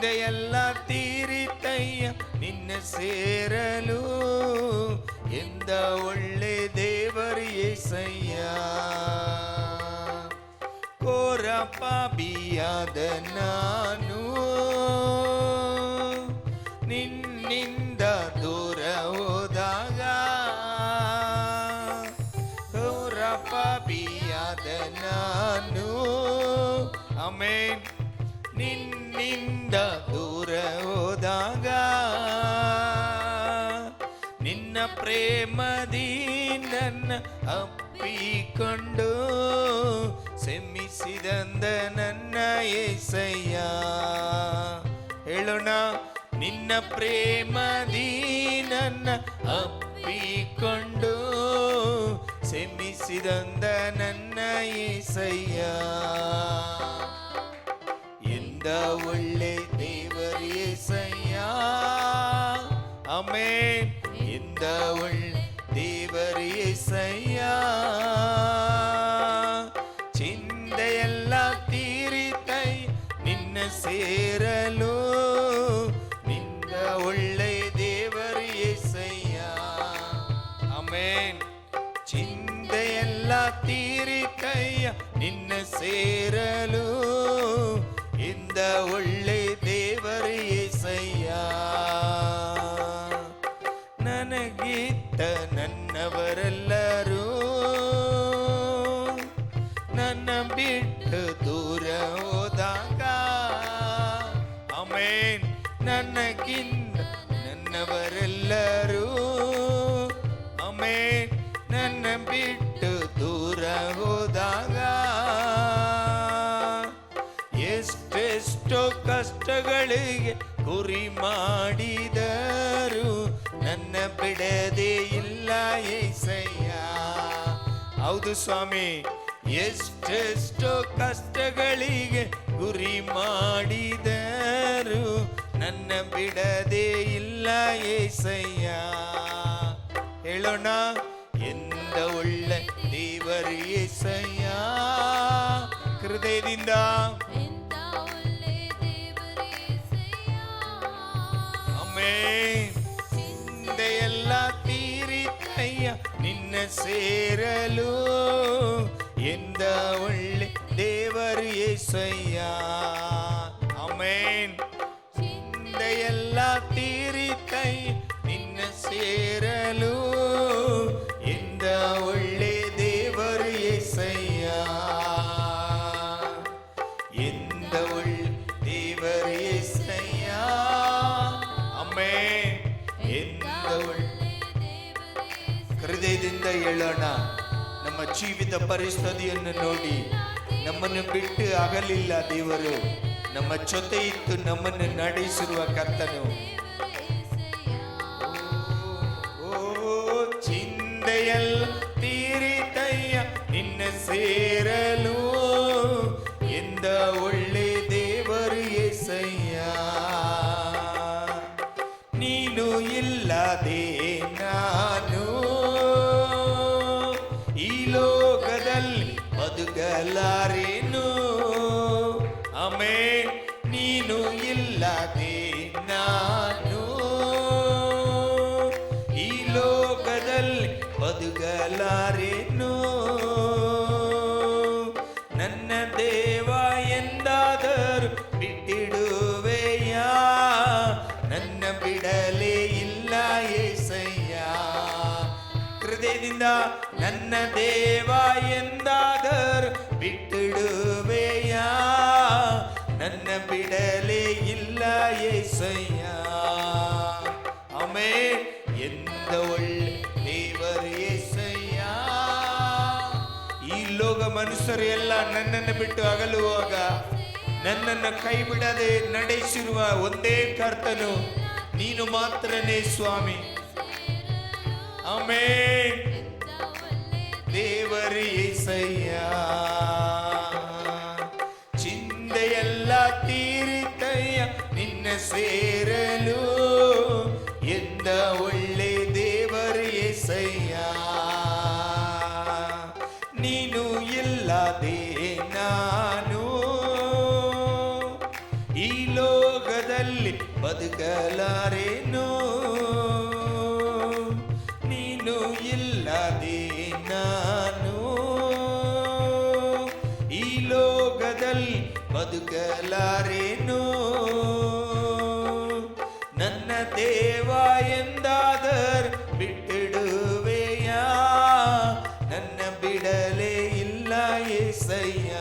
ಚಿಂದೆಯೆಲ್ಲ ತೀರಿತಯ್ಯ ನಿನ್ನ ಸೇರಲು, ಎಂದ ಒಳ್ಳೆ ದೇವರು యేసయ్య. ಘೋರ ಪಾಪಿಯಾದ ನಾನು ನಿನ್ನಿಂದ ದೂರ ಹೋದಾಗ, ಘೋರ ಪಾಪಿಯಾದ ನಾನು ಆಮೆನ್ ನಿನ್ನಿಂದ ದೂರ ಹೋದಾಗ, ನಿನ್ನ ಪ್ರೇಮದಿ ನನ್ನ ಅಪ್ಪಿಕೊಂಡು ಕ್ಷಮಿಸಿದಂದ ನನ್ನ యేసయ్య. ಹೇಳೋಣ, ನಿನ್ನ ಪ್ರೇಮದಿ ನನ್ನ ಅಪ್ಪಿಕೊಂಡು ಕ್ಷಮಿಸಿದಂದ ನನ್ನ యేసయ్య. ಎಂದ ಒಳ್ಳೆ ದೇವರು యేసయ్య. ಆಮೆನ್. ಎಂದ ಒಳ್ಳೆ ದೇವರು యేసయ్య. ಚಿಂದೆಯೆಲ್ಲ ತೀರಿತೈ ನಿನ್ನ ಸೇರಲು, ನಿನ್ನ ಒಳ್ಳೆ ದೇವರು యేసయ్య. ಆಮೆನ್. ಚಿಂದೆಯೆಲ್ಲ ತೀರಿತಯ್ಯ ನಿನ್ನ ಸೇರಲು, ಇಂದ ಒಳ್ಳೆ ದೇವರು యేసయ్య. ನನಗಿತ್ತ ನನ್ನವರೆಲ್ಲರೂ ನನ್ನ ಬಿಟ್ಟು ದೂರ ಹೋದಾಗ, ಆಮೆನ್. ನನಗಿಂತ ನನ್ನವರೆಲ್ಲರೂ ಆಮೆನ್ ನನ್ನ ಬಿಟ್ಟು ದೂರ ಹೋದಾಗ, ಎಷ್ಟೆಷ್ಟೋ ಕಷ್ಟಗಳಿಗೆ ಗುರಿ ಮಾಡಿದರು ನನ್ನ ಬಿಡದೆ ಇಲ್ಲ యేసయ్య. ಹೌದು ಸ್ವಾಮಿ, ಎಷ್ಟೆಷ್ಟೋ ಕಷ್ಟಗಳಿಗೆ ಗುರಿ ಮಾಡಿದರು ನನ್ನ ಬಿಡದೆ ಇಲ್ಲ యేసయ్య. ಹೇಳೋಣ, ಎಂದ ಒಳ್ಳೆ ದೇವರು యేసయ్య. ಹೃದಯದಿಂದ ಆಮೆನ್. ಚಿಂದೆಯೆಲ್ಲ ತೀರಿತಯ್ಯ ನಿನ್ನ ಸೇರಲು, ಎಂದ ಒಳ್ಳೆ ದೇವರು యేసయ్య. ಆಮೆನ್. ಚಿಂದೆಯೆಲ್ಲ ತೀರಿತಯ್ಯ ನಿನ್ನ ಸೇರಲು, ಎಂದ ಒಳ್ಳೆ ದೇವರು యేసయ్య. ಎಂದ ಒಳ್ಳೆ ದೇವರು యేసయ్య. ಆಮೆನ್. ಎಂದ ಒಳ್ಳೆ ಹೃದಯದಿಂದ ಹೇಳೋಣ, ನಮ್ಮ ಜೀವಿತ ಪರಿಸ್ಥಿತಿಯನ್ನು ನೋಡಿ ನಮ್ಮನ್ನು ಬಿಟ್ಟು ಅಗಲಿಲ್ಲ ದೇವರು, ನಮ್ಮ ಜೊತೆ ಇದ್ದು ನಮ್ಮನ್ನು ನಡೆಸಿರುವ ಕರ್ತನು. ಚಿಂದೆಯೆಲ್ಲ ತೀರಿತಯ್ಯ ನಿನ್ನ ಸೇರಲು, ಎಂದ ಒಳ್ಳೆ ದೇವರು యేసయ్య. ನೀನು ಇಲ್ಲದೆ ನಾನು ಈ ಲೋಕದಲ್ಲಿ ಬದುಕಲಾರೆನು. ಆಮೆನ್. ನೀನು ಇಲ್ಲದೆ ನಾನು ಈ ಲೋಕದಲ್ಲಿ ಬದುಕಲಾರೆನು. ನನ್ನ ದೇವ ಎಂದಾದರೂ ಬಿಟ್ಟಿಡುವೆಯ, ನನ್ನ ಬಿಡಲೇ ಇಲ್ಲ యేసయ్య. ಹೃದಯದಿಂದ ನನ್ನ ದೇವ ಎಂದಾದರೂ ಬಿಟ್ಟಿಡುವೆಯ, ನನ್ನ ಬಿಡಲೇ ಇಲ್ಲ యేసయ్య. ಆಮೆನ್. ಎಂದ ಒಳ್ಳೆ ದೇವರು యేసయ్య. ಈ ಲೋಕ ಮನುಷ್ಯರು ಎಲ್ಲ ನನ್ನನ್ನು ಬಿಟ್ಟು ಅಗಲುವಾಗ, ನನ್ನನ್ನು ಕೈ ಬಿಡದೆ ನಡೆಸಿರುವ ಒಂದೇ ಕರ್ತನು ನೀನು ಮಾತ್ರನೇ ಸ್ವಾಮಿ. ಆಮೆನ್. ದೇವರು యేసయ్య. ಚಿಂದೆಯೆಲ್ಲ ತೀರಿತಯ್ಯ ನಿನ್ನ ಸೇರಲು, ಎಂದ ಒಳ್ಳೆ ದೇವರು యేసయ్య. ನೀನು ಇಲ್ಲದೆ ನಾನು ಈ ಲೋಕದಲ್ಲಿ ಬದುಕಲಾರೇನು, ನೀನು ಇಲ್ಲದೆ ನಾನು ಈ ಲೋಕದಲ್ಲಿ ಬದುಕಲಾರೇನು. ನನ್ನ ದೇವ ಎಂದಾದರ್ ಬಿಟ್ಟಿಡುವೆಯ, ನನ್ನ ಬಿಡಲೇ ಇಲ್ಲ యేసయ్ಯ.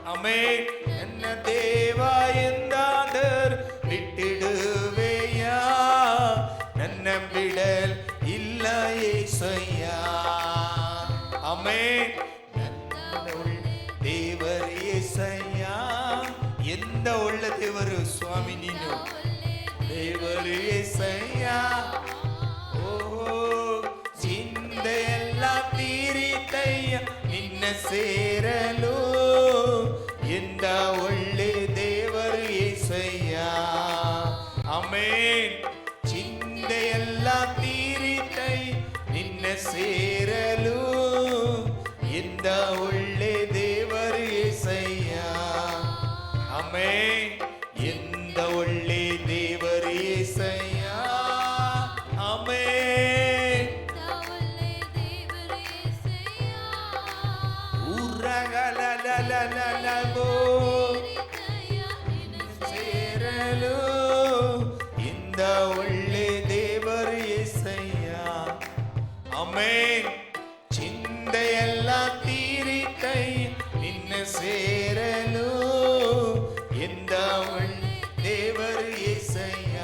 ಆಮೆನ್. ನನ್ನ ದೇವ ಎಂದಾದರ್ ಬಿಟ್ಟಿಡುವೆಯ, ನನ್ನ ಬಿಡಲ್ ಇಲ್ಲ యేసయ్ಯ. ಆಮೆನ್. ದೇವರು యేసయ్య, ಎಂದ ಒಳ್ಳೆ ದೇವರು ಸ್ವಾಮಿ ನೀನು, ದೇವರು యేసయ్య. ಓಹೋ, ಚಿಂತೆ ಎಲ್ಲ ತೀರಿತಯ್ಯ ನಿನ್ನ ಸೇರಲು, ಎಂದ ಒಳ್ಳೆ ದೇವರು యేసయ్య. ಆಮೆನ್. ಚಿಂತೆ ಎಲ್ಲ ತೀರಿತೈ ನಿನ್ನ ಸೇರಲು, ಎಂದ ಒಳ್ಳೆ ದೇವರು యేసయ్య. ಆಮೆನ್. ಎಂದ ಒಳ್ಳೆ ದೇವರು యేసయ్య. ಆಮೆನ್. ಊರಗಲಲಲಲಲಬೋ ಸೇರಲು, ಎಂದ ಒಳ್ಳೆ ದೇವರು యేసయ్య. ಆಮೆನ್. ಚಿಂತೆಯೆಲ್ಲ ತೀರಿತೈ ನಿನ್ನ ಸೇರಲು, ಎಂದ ಒಳ್ಳೆ ದೇವರು యేసయ్య.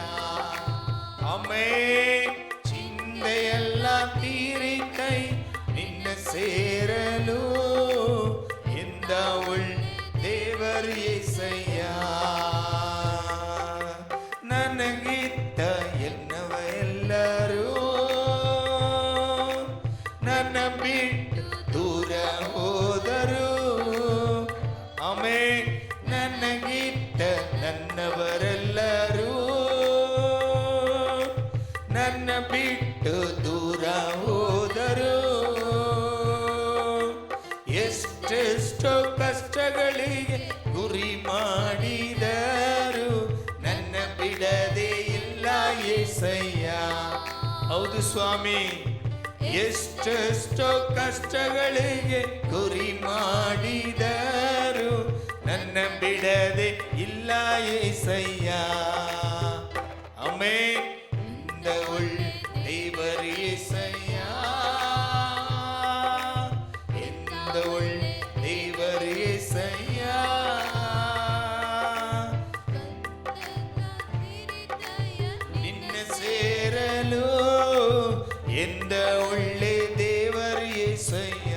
ಆಮೆನ್. ಚಿಂತೆಯೆಲ್ಲ ತೀರಿತೈ ನಿನ್ನ ಸೇರಲು, ಎಂದ ಒಳ್ಳೆ ದೇವರು యేసయ్య. ನನಗಿತ್ತ ಎನ್ನವ ಎಲ್ಲರೂ ನನ್ನ ಬಿಟ್ಟು ದೂರ ಹೋದರು. ಆಮೆನ್. ನನಗಿತ್ತ ನನ್ನವರೆಲ್ಲರೂ ನನ್ನ ಬಿಟ್ಟು ದೂರ ಹೋದರು. ಎಷ್ಟೆಷ್ಟೋ ಕಷ್ಟಗಳಿಗೆ ಗುರಿ ಮಾಡಿದರು, ನನ್ನ ಬಿಡದೆ ಇಲ್ಲ యేసయ్య. ಹೌದು ಸ್ವಾಮಿ. ಎಷ್ಟೆಷ್ಟೋ ಕಷ್ಟಗಳಿಗೆ ಗುರಿ ಮಾಡಿದರು, ನನ್ನ ಬಿಡದೆ ಇಲ್ಲ యేసయ్య. ಆಮೆನ್. ಎಂದ ಒಳ್ಳೆ ದೇವರು యేసయ్య, ಎಂದ ಒಳ್ಳೆ ದೇವರು యేసయ్య. ನಿನ್ನ ಸೇರಲು, ಎಂದ ಒಳ್ಳೆ ದೇವರು యేసయ్య.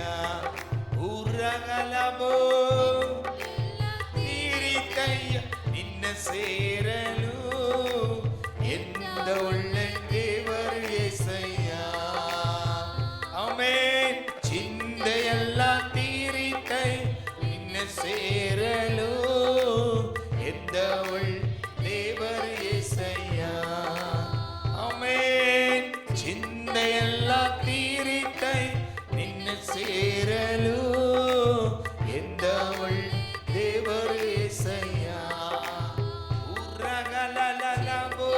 ಊರಗಲಬೋ ತೀರಿತಯ್ಯ ನಿನ್ನ ಸೇರಲು, ಎಂದ ಒಳ್ಳೆ ದೇವರು యేసయ్య. ಆಮೆನ್. ಚಿಂತೆಯೆಲ್ಲ ತೀರಿತೈ ನಿನ್ನ ಸೇರಲು, ಎಂದ ಒಳ್ಳೆ ದೇವರು యేసయ్య. ಆಮೆನ್. ಚಿಂತೆಯೆಲ್ಲ ತೀರಿತೈ ನಿನ್ನ ಸೇರಲು, ಎಂದ ಒಳ್ಳೆ ದೇವರು యేసయ్య. ಊರಗಲಲಲಬೋ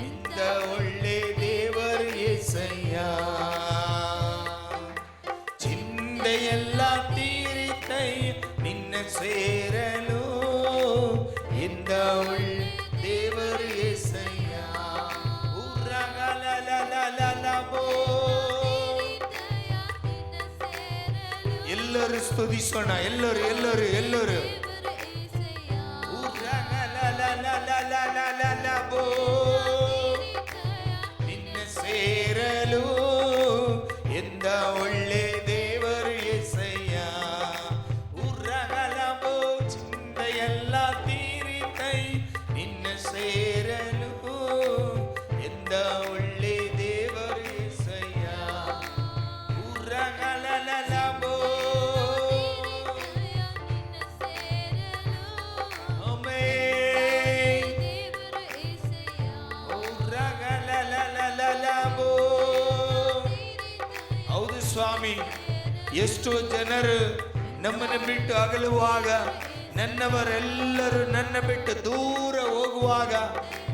ಎಂದ ಒಳ್ಳೆ ದೇವರು యేసయ్య. ಚಿಂತೆಯೆಲ್ಲ ತೀರಿತೈ ನಿನ್ನ ಸೇರಲು, ಎಂದ ಒಳ್ಳೆ ದೇವರು యేసయ్య. ಊರಗಲಲಲಲಬೋ. ಎಲ್ಲರೂ ಸ್ತುತಿಸೋಣ, ಎಲ್ಲರೂ ಎಲ್ಲರೂ ಎಲ್ಲರೂ. ಊರಗಲಲಲಲಲಬೋ ನಿನ್ನ ಸೇರಲು, ಎಂದ ಒಳ್ಳೆ ದೇವರು యేసయ్య. ಊರಗಲಬೋ. ಚಿಂತೆಯೆಲ್ಲ ತೀರಿತೈ ನಿನ್ನ ಸೇರಲು, ಎಂದ ಒಳ್ಳೆ ದೇವರು యేసయ్య. ಊರಗಲಲಲಬೋ. ಆಮೆನ್. ಊರಗಲಲಲಲಬೋ. ಹೌದು ಸ್ವಾಮಿ. ಎಷ್ಟೋ ಜನರು ನಮ್ಮನ್ನು ಬಿಟ್ಟು ಅಗಲುವಾಗ, ನನ್ನವರೆಲ್ಲರೂ ನನ್ನ ಬಿಟ್ಟು ದೂರ ಹೋಗುವಾಗ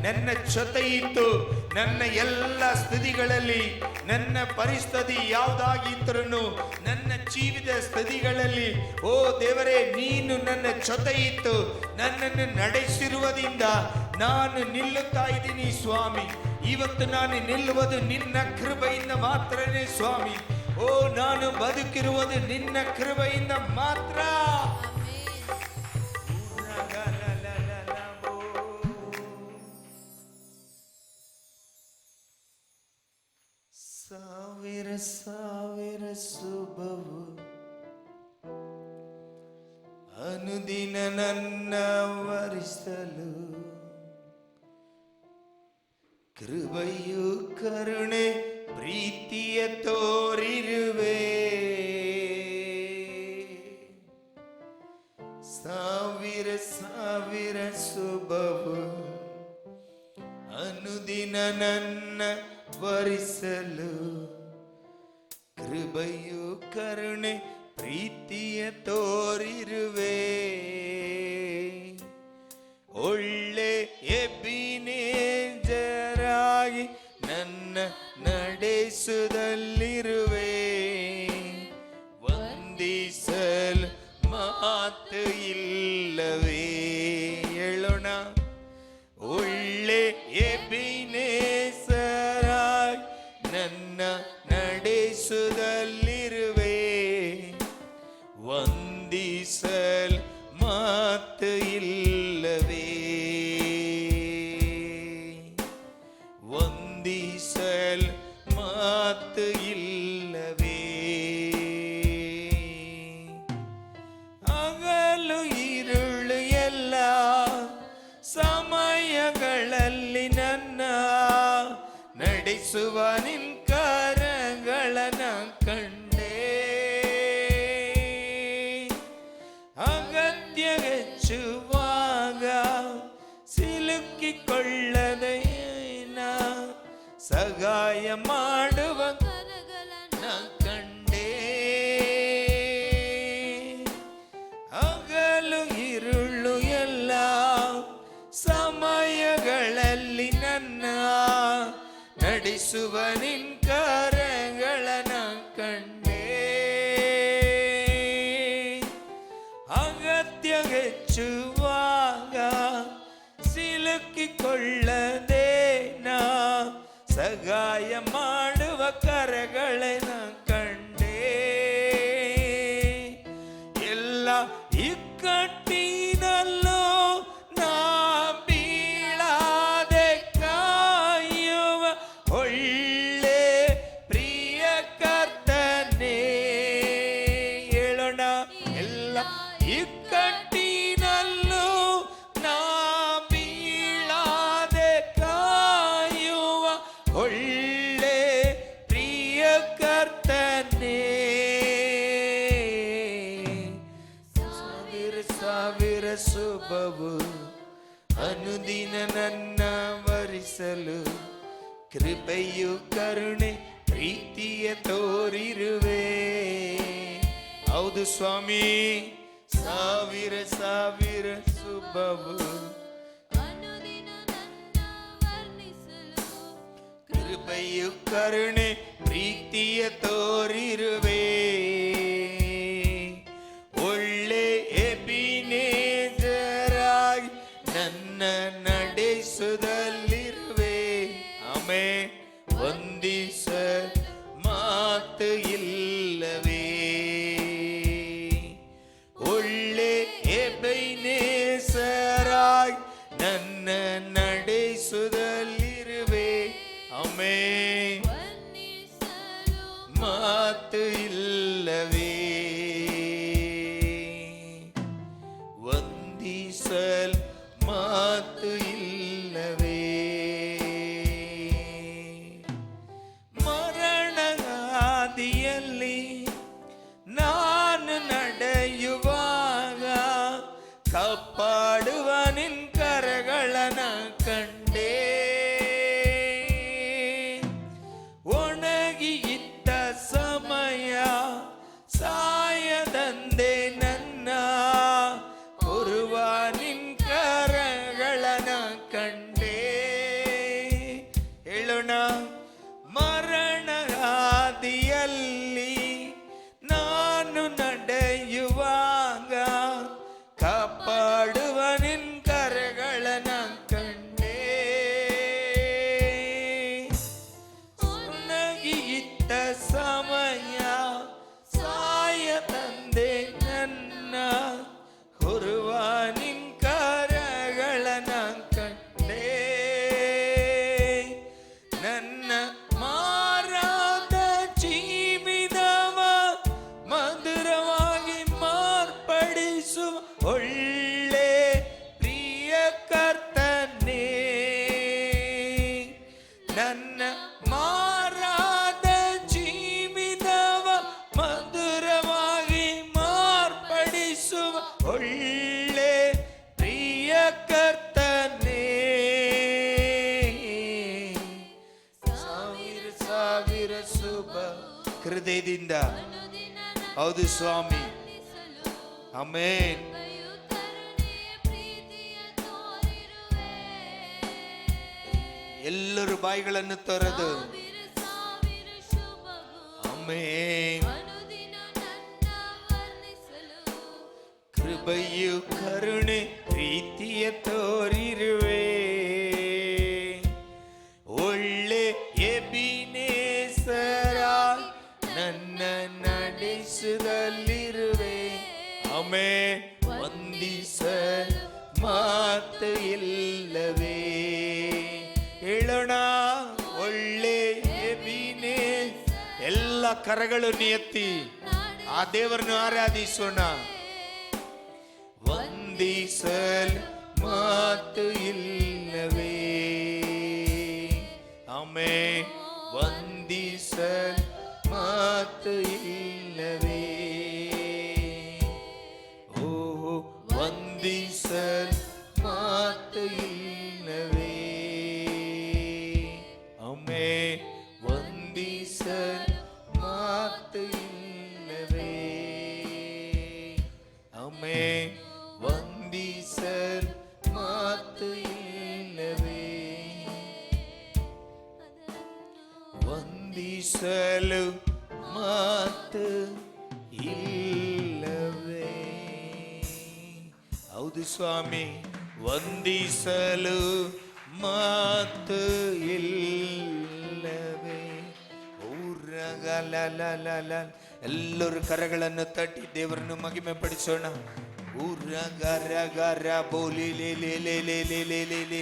ನನ್ನ ಜೊತೆ ಇದ್ದು ನನ್ನ ಎಲ್ಲ ಸ್ಥಿತಿಗಳಲ್ಲಿ, ನನ್ನ ಪರಿಸ್ಥಿತಿ ಯಾವುದಾಗಿದ್ರೂ ನನ್ನ ಜೀವಿತ ಸ್ಥಿತಿಗಳಲ್ಲಿ, ಓ ದೇವರೇ, ನೀನು ನನ್ನ ಜೊತೆ ಇದ್ದು ನನ್ನನ್ನು ನಡೆಸಿರುವುದರಿಂದ ನಾನು ನಿಲ್ಲುತ್ತಾ ಇದ್ದೀನಿ ಸ್ವಾಮಿ. ಇವತ್ತು ನಾನು ನಿಲ್ಲುವುದು ನಿನ್ನ ಕೃಪೆಯಿಂದ ಮಾತ್ರನೇ ಸ್ವಾಮಿ. ಓ, ನಾನು ಬದುಕಿರುವುದು ನಿನ್ನ ಕೃಪೆಯಿಂದ ಮಾತ್ರ. ಸಾವಿರ ಸಾವಿರ ಶುಭವು ಅನುದಿನ ನನ್ನ ವರಿಸಲು, ಕೃಪೆಯು ಕರುಣೆ ಪ್ರೀತಿಯ ತೋರಿರುವೆ. ಸಾವಿರ ಸಾವಿರ ಶುಭವು ಅನುದಿನ ನನ್ನ ವರಿಸಲು, ಕೃಪೆಯು ಕರುಣೆ ಪ್ರೀತಿಯ ತೋರಿರುವೆ. ಒಳ್ಳೆ ಎಬಿನೇಜರಾಗಿ ನನ್ನ ನಡೆಸುವುದಲ್ಲಿರುವೆ. ವಂದಿಸಲು ಮಾತು ಇಲ್ಲವೇ? ಹೇಳೋಣ. ಒಳ್ಳೆ ಎಬಿನೇಜರಾಗಿ ನನ್ನ ನಡೆಸುವುದಲ್ಲಿರುವೆ. ವಂದಿಸಲು ಮಾತು ಇಲ್ಲವೇ? ವಂದಿಸಲು ಮಾತು ಇಲ್ಲವೇ? ಹಗಲು ಇರುಳು ಎಲ್ಲ ಸಮಯಗಳಲ್ಲಿ ನನ್ನ ನಡೆಸುವ ನಿನ್ ಕರಗಳನ್ನ ಕಂಡೆ. ಅಗತ್ಯ ಹೆಚ್ಚುವಾಗ ಸಿಲುಕಿಕೊಳ್ಳದೆ ಸಹಾಯ ಮಾಡುವ ಕರಗಳನ್ನ ಕಂಡೆ. ಹಗಲು ಇರುಳು ಎಲ್ಲ ಸಮಯಗಳಲ್ಲಿ ನನ್ನ ನಡೆಸುವ ನಿನ್ ಕರಗಳನ್ನ ಕಂಡೆ. ಅಗತ್ಯ ಹೆಚ್ಚುವಾಗ ಸಿಲುಕಿಕೊಳ್ಳದೆ ನಾ ಸಹಾಯ ಮಾಡುವ ಕರಗಳನ್ನ ಕಂಡೆ. ಎಲ್ಲ ಇಕ್ಕಟ್ಟಿನಲ್ಲೂ ನಾ ಬೀಳಾದೆ ಕಾಯುವ ಒಳ್ಳೆ ಪ್ರಿಯ ಕರ್ತನೇ. ಹೇಳೋಣ. ಎಲ್ಲ ಇಕ್ಕಟ್ಟಿನಲ್ಲೂ ನಾ ಬೀಳಾದೆ ಕಾಯುವ ಒಳ್ಳೆ ಪ್ರಿಯ ಕರ್ತನೇ. ಸಾವಿರ ಸಾವಿರ ಶುಭವು ಅನುದಿನ ನನ್ನ ವರಿಸಲು, ಕೃಪೆಯು ಕರುಣೆ ಪ್ರೀತಿಯ ತೋರಿರುವೆ. ಹೌದು ಸ್ವಾಮಿ. ಸಾವಿರ ಸಾವಿರ ಶುಭವು ಕೃಪೆಯು ಕರುಣೆ ಪ್ರೀತಿಯ ತೋರಿರುವೆ. ಒಳ್ಳೆ ಎಬಿನೇಜರಾಗಿ ನನ್ನ ನಡೆಸುವುದಲ್ಲಿರುವೆ. ಆಮೆನ್. ವಂದಿಸ ಮಾತು ಇಲ್ಲವೇ? ಒಳ್ಳೆ ಎಬಿನೇಜರಾಗಿ ನನ್ನ ನಡೆಸುವುದಲ್ಲಿರುವೆ. ಆಮೆನ್. ಮಾತು ಇಲ್ಲವೇ? ವಂದಿಸಲು ಮಾತು ಇಲ್ಲವೇ? ಮರಣಗಾದಿಯಲ್ಲಿ ನಾನು ನಡೆಯುವಾಗ ಕಾಪಾಡುವ ನಿನ್ ಕರಗಳನ್ನ ಕಂಡೆ. ನನ್ನ ಮಾರಾದ ಜೀವಿತವ ಮಧುರವಾಗಿ ಮಾರ್ಪಡಿಸುವ ಒಳ್ಳೆ ಪ್ರಿಯ ಕರ್ತನೇ. ನನ್ನ ಮಾರಾದ ಜೀವಿತವ ಮಧುರವಾಗಿ ಮಾರ್ಪಡಿಸುವ ಒಳ್ಳೆ ಪ್ರಿಯ ಕರ್ತನೇ. ಸಾವಿರ ಸಾವಿರ ಶುಭ ಹೃದಯದಿಂದ ಹೌದು ಸ್ವಾಮಿ. ಆಮೆನ್. ಎಲ್ಲರೂ ಬಾಯಿಗಳನ್ನು ತೊರೆದು ಆಮೆನ್. ಕೃಪೆಯು ಕರುಣೆ ಪ್ರೀತಿಯ ತೋರಿರುವೆ, ಒಳ್ಳೆ ಎಬಿನೇಸರ ನನ್ನ ನಡೆಸುತ್ತಲಿರುವೆ. ಆಮೆನ್. ವಂದಿಸಲು ಮಾತು ಇಲ್ಲವೇ, ಹೇಳೋಣ ಒಳ್ಳೆ ಎಬಿನೇಸ್. ಎಲ್ಲ ಕರಗಳನ್ನು ಎತ್ತಿ ಆ ದೇವರನ್ನು ಆರಾಧಿಸೋಣ. ವಂದಿಸಲು ಮಾತು ಇಲ್ಲವೇ, ಆಮೆನ್. ವಂದಿಸಲು ಮಾತು ಇಲ್ಲವೇ, ಓ ವಂದಿಸಲು ಮಾತು ಇಲ್ಲವೇ, ಆಮೆನ್. ವಂದಿಸಲು ಮಾತು ಇಲ್ಲವೇ, ಆಮೆನ್. ವಂದಿಸಲು ಮಾತು ಇಲ್ಲವೇ, ವಂದಿಸಲು ಮಾತು ಇಲ್ಲವೇ. ಹೌದು ಸ್ವಾಮಿ. ವಂದಿಸಲು ಮಾತು ಇಲ್ಲವೇ. ಎಲ್ಲರೂ ಕರಗಳನ್ನು ತಟ್ಟಿ ದೇವರನ್ನು ಮಹಿಮೆ ಪಡಿಸೋಣ. ಊರ ಗರ ಗರ ಬೋಲಿ ಲೇ ಲೇ ಲೇ ಲೇ ಲೇ ಲೇ ಲೇ ಲೇ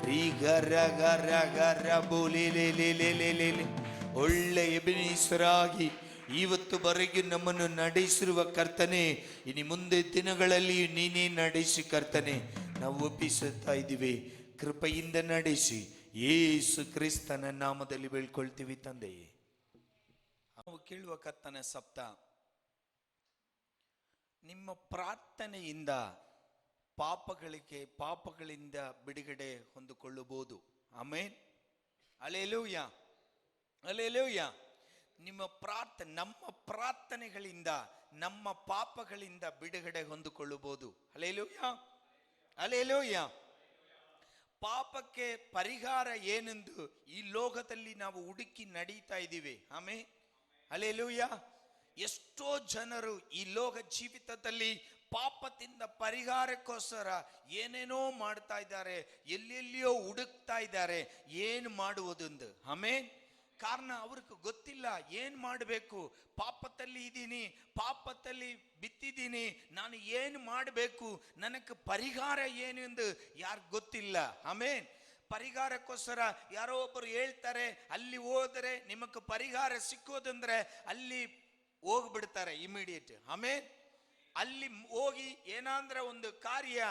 ರೀ ಗರ ಗರ ಗರ ಬೋಲಿ ಲೇ ಲೇ ಲೇ ಲೇ ಲೇ ಲೇ. ಒಳ್ಳೆ ಎಬಿನೇಸರಾಗಿ ಇವತ್ತುವರೆಗೂ ನಮ್ಮನ್ನು ನಡೆಸಿರುವ ಕರ್ತನೆ, ಇನ್ನು ಮುಂದೆ ದಿನಗಳಲ್ಲಿ ನೀನೇ ನಡೆಸಿ ಕರ್ತನೆ. ನಾವು ಒಪ್ಪಿಸುತ್ತಾ ಇದ್ದೀವಿ, ಕೃಪೆಯಿಂದ ನಡೆಸಿ ಯೇಸು ಕ್ರಿಸ್ತನ ನಾಮದಲ್ಲಿ ಬೇಳ್ಕೊಳ್ತೀವಿ ತಂದೆಯೇ. ನಾವು ಕೇಳುವ ಕರ್ತನ ಸಪ್ತ, ನಿಮ್ಮ ಪ್ರಾರ್ಥನೆಯಿಂದ ಪಾಪಗಳಿಂದ ಬಿಡುಗಡೆ ಹೊಂದಿಕೊಳ್ಳಬಹುದು. ಆಮೆನ್. Hallelujah, hallelujah. ನಮ್ಮ ಪ್ರಾರ್ಥನೆಗಳಿಂದ ನಮ್ಮ ಪಾಪಗಳಿಂದ ಬಿಡುಗಡೆ ಹೊಂದಿಕೊಳ್ಳಬಹುದು. Hallelujah, hallelujah. ಪಾಪಕ್ಕೆ ಪರಿಹಾರ ಏನೆಂದು ಈ ಲೋಕದಲ್ಲಿ ನಾವು ಹುಡುಕಿ ನಡೀತಾ ಇದ್ದೀವಿ. Amen, hallelujah. ಎಷ್ಟೋ ಜನರು ಈ ಲೋಕ ಜೀವಿತದಲ್ಲಿ ಪಾಪದಿಂದ ಪರಿಹಾರಕ್ಕೋಸ್ಕರ ಏನೇನೋ ಮಾಡ್ತಾ ಇದ್ದಾರೆ, ಎಲ್ಲೆಲ್ಲಿಯೋ ಹುಡುಕ್ತಾ ಇದ್ದಾರೆ ಏನು ಮಾಡುವುದೆಂದು. ಆಮೆನ್. ಕಾರಣ ಅವ್ರಿಗೆ ಗೊತ್ತಿಲ್ಲ ಏನು ಮಾಡಬೇಕು. ಪಾಪದಲ್ಲಿ ಇದ್ದೀನಿ, ಪಾಪದಲ್ಲಿ ಬಿತ್ತಿದ್ದೀನಿ, ನಾನು ಏನು ಮಾಡಬೇಕು, ನನಗೆ ಪರಿಹಾರ ಏನು ಎಂದು ಯಾರು ಗೊತ್ತಿಲ್ಲ. ಆಮೆನ್. ಪರಿಹಾರಕ್ಕೋಸ್ಕರ ಯಾರೋ ಒಬ್ಬರು ಹೇಳ್ತಾರೆ, ಅಲ್ಲಿ ಹೋದರೆ ನಿಮಗೆ ಪರಿಹಾರ ಸಿಕ್ಕೋದಂದ್ರೆ ಅಲ್ಲಿ ಹೋಗ್ಬಿಡ್ತಾರೆ ಇಮಿಡಿಯೇಟ್. ಆಮೇಲೆ ಅಲ್ಲಿ ಹೋಗಿ ಏನಾಂದ್ರೆ ಒಂದು ಕಾರ್ಯ,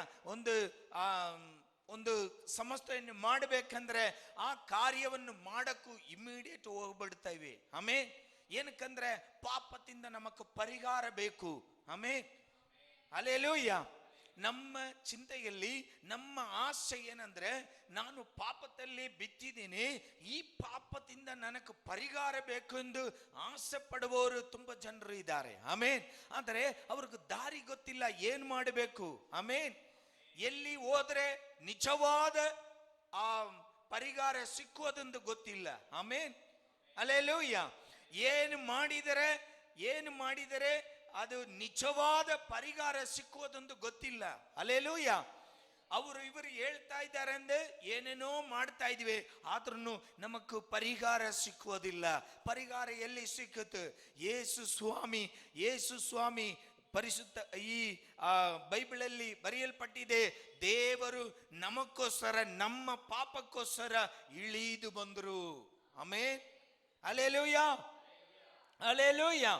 ಒಂದು ಸಮಸ್ಯೆಯನ್ನು ಮಾಡಬೇಕಂದ್ರೆ ಆ ಕಾರ್ಯವನ್ನು ಮಾಡಕ್ಕೂ ಇಮಿಡಿಯೇಟ್ ಹೋಗ್ಬಿಡ್ತೇವೆ. ಆಮೇಲೆ ಏನಕ್ಕಂದ್ರೆ ಪಾಪದಿಂದ ನಮಗೆ ಪರಿಹಾರ ಬೇಕು. ಆಮೇಲೆ ಹಲ್ಲೆಲೂಯ. ನಮ್ಮ ಚಿಂತೆಯಲ್ಲಿ ನಮ್ಮ ಆಸೆ ಏನಂದ್ರೆ, ನಾನು ಪಾಪದಲ್ಲಿ ಬಿತ್ತಿದ್ದೀನಿ, ಈ ಪಾಪದಿಂದ ನನಗೆ ಪರಿಹಾರ ಬೇಕು ಎಂದು ಆಸೆ ಪಡುವವರು ತುಂಬಾ ಜನರು ಇದ್ದಾರೆ. ಆಮೇನ್. ಆದರೆ ಅವ್ರಿಗೆ ದಾರಿ ಗೊತ್ತಿಲ್ಲ, ಏನ್ ಮಾಡಬೇಕು. ಆಮೇನ್. ಎಲ್ಲಿ ಹೋದ್ರೆ ನಿಜವಾದ ಆ ಪರಿಹಾರ ಸಿಕ್ಕುವುದೆಂದು ಗೊತ್ತಿಲ್ಲ. ಆಮೇನ್, ಹಲ್ಲೆಲೂಯ. ಏನು ಮಾಡಿದರೆ ಅದು ನಿಜವಾದ ಪರಿಹಾರ ಸಿಕ್ಕುವುದೊಂದು ಗೊತ್ತಿಲ್ಲ. ಹಲ್ಲೆಲೂಯ. ಇವರು ಹೇಳ್ತಾ ಇದ್ದಾರೆ ಅಂದ್ರೆ ಏನೇನೋ ಮಾಡ್ತಾ ಇದೀವಿ, ಆದ್ರೂ ನಮಗೂ ಪರಿಹಾರ ಸಿಕ್ಕುವುದಿಲ್ಲ. ಪರಿಹಾರ ಎಲ್ಲಿ ಸಿಕ್ಕುತ್ತೆ? ಯೇಸು ಸ್ವಾಮಿ ಪರಿಶುದ್ಧ ಈ ಬೈಬಲಲ್ಲಿ ಬರೆಯಲ್ಪಟ್ಟಿದೆ, ದೇವರು ನಮಗೋಸ್ಕರ, ನಮ್ಮ ಪಾಪಕ್ಕೋಸ್ಕರ ಇಳಿದು ಬಂದರು. Amen, hallelujah, hallelujah.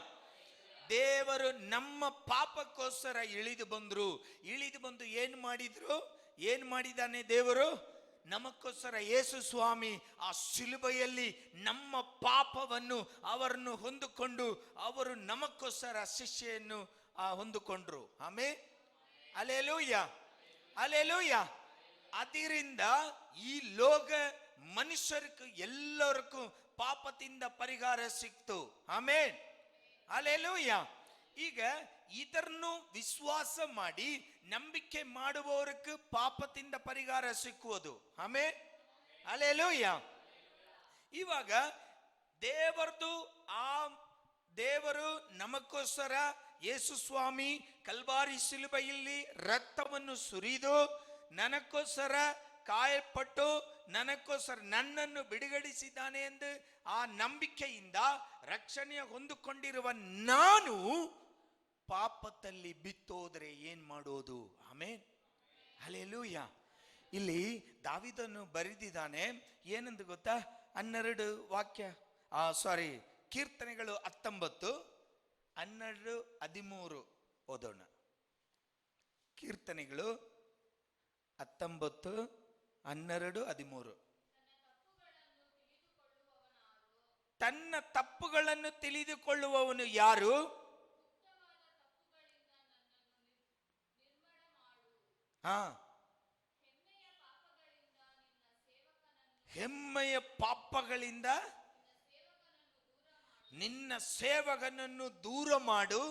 ದೇವರು ನಮ್ಮ ಪಾಪಕ್ಕೋಸ್ಕರ ಇಳಿದು ಬಂದ್ರು. ಇಳಿದು ಬಂದು ಏನ್ ಮಾಡಿದ್ರು? ಏನ್ ಮಾಡಿದಾನೆ ದೇವರು? ನಮಗೋಸ್ಕರ ಯೇಸು ಸ್ವಾಮಿ ಆ ಶಿಲುಬೆಯಲ್ಲಿ ನಮ್ಮ ಪಾಪವನ್ನು ಅವರನ್ನು ಹೊಂದಿಕೊಂಡು ಅವರು ನಮಗೋಸ್ಕರ ಶಿಕ್ಷೆಯನ್ನು ಹೊಂದಿಕೊಂಡ್ರು. Amen, hallelujah, hallelujah. ಅದರಿಂದ ಈ ಲೋಕ ಮನುಷ್ಯರಿಗೂ ಎಲ್ಲರಿಗೂ ಪಾಪದಿಂದ ಪರಿಹಾರ ಸಿಕ್ತು. Amen, hallelujah. ಈಗ ಇದನ್ನು ವಿಶ್ವಾಸ ಮಾಡಿ ನಂಬಿಕೆ ಮಾಡುವವರಿಗೆ ಪಾಪದಿಂದ ಪರಿಹಾರ ಸಿಕ್ಕುವುದು. Amen, hallelujah. ಇವಾಗ ದೇವರು ನಮಗೋಸ್ಕರ ಯೇಸು ಸ್ವಾಮಿ ಕಲ್ವಾರಿ ಶಿಲುಬೆಯಲ್ಲಿ ರಕ್ತವನ್ನು ಸುರಿದು ನನಗೋಸ್ಕರ ಕಾಯಲ್ಪಟ್ಟು ನನಗೋಸ್ಕರ ನನ್ನನ್ನು ಬಿಡುಗಡಿಸಿದ್ದಾನೆ ಎಂದು ಆ ನಂಬಿಕೆಯಿಂದ ರಕ್ಷಣೆಯ ಹೊಂದಿಕೊಂಡಿರುವ ನಾನು ಪಾಪದಲ್ಲಿ ಬಿತ್ತೋದ್ರೆ ಏನ್ ಮಾಡೋದು? Amen, hallelujah. ಇಲ್ಲಿ ದಾವೀದನು ಬರೆದಿದ್ದಾನೆ, ಏನಂತ ಗೊತ್ತಾ? 12 ವಾಕ್ಯ, ಕೀರ್ತನೆಗಳು 19, 12, 13 ಓದೋಣ. ಕೀರ್ತನೆಗಳು 19, 12, 13. ತನ್ನ ತಪ್ಪುಗಳನ್ನು ತಿಳಿದುಕೊಳ್ಳುವವನು ಯಾರು? ಹೆಮ್ಮೆಯ ಪಾಪಗಳಿಂದ ನಿನ್ನ ಸೇವಕನನ್ನು ದೂರ ಮಾಡು.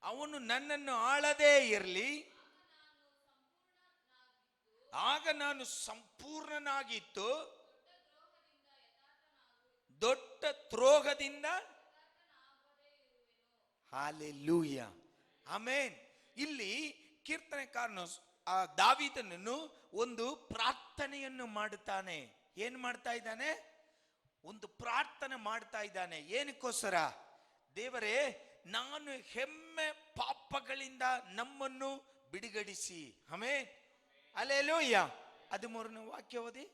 ಅವನು ನನ್ನನ್ನು ಆಳದೇ ಇರಲಿ, ಆಗ ನಾನು ಸಂಪೂರ್ಣನಾಗಿತ್ತು ದೊಡ್ಡ ದ್ರೋಹದಿಂದ. Hallelujah, amen. ಇಲ್ಲಿ ಕೀರ್ತನೆಕಾರನು ದಾವೀದನನ್ನು ಒಂದು ಪ್ರಾರ್ಥನೆಯನ್ನು ಮಾಡುತ್ತಾನೆ. ಏನ್ ಮಾಡ್ತಾ ಇದ್ದಾನೆ? ಒಂದು ಪ್ರಾರ್ಥನೆ ಮಾಡ್ತಾ ಇದ್ದಾನೆ. ಏನಕ್ಕೋಸ್ಕರ? ದೇವರೇ, ನಾನು ಹೆಮ್ಮೆ ಪಾಪಗಳಿಂದ ನಮ್ಮನ್ನು ಬಿಡುಗಡಿಸಿ. Amen, hallelujah. 13ನೇ ವಾಕ್ಯ ಓದಿ.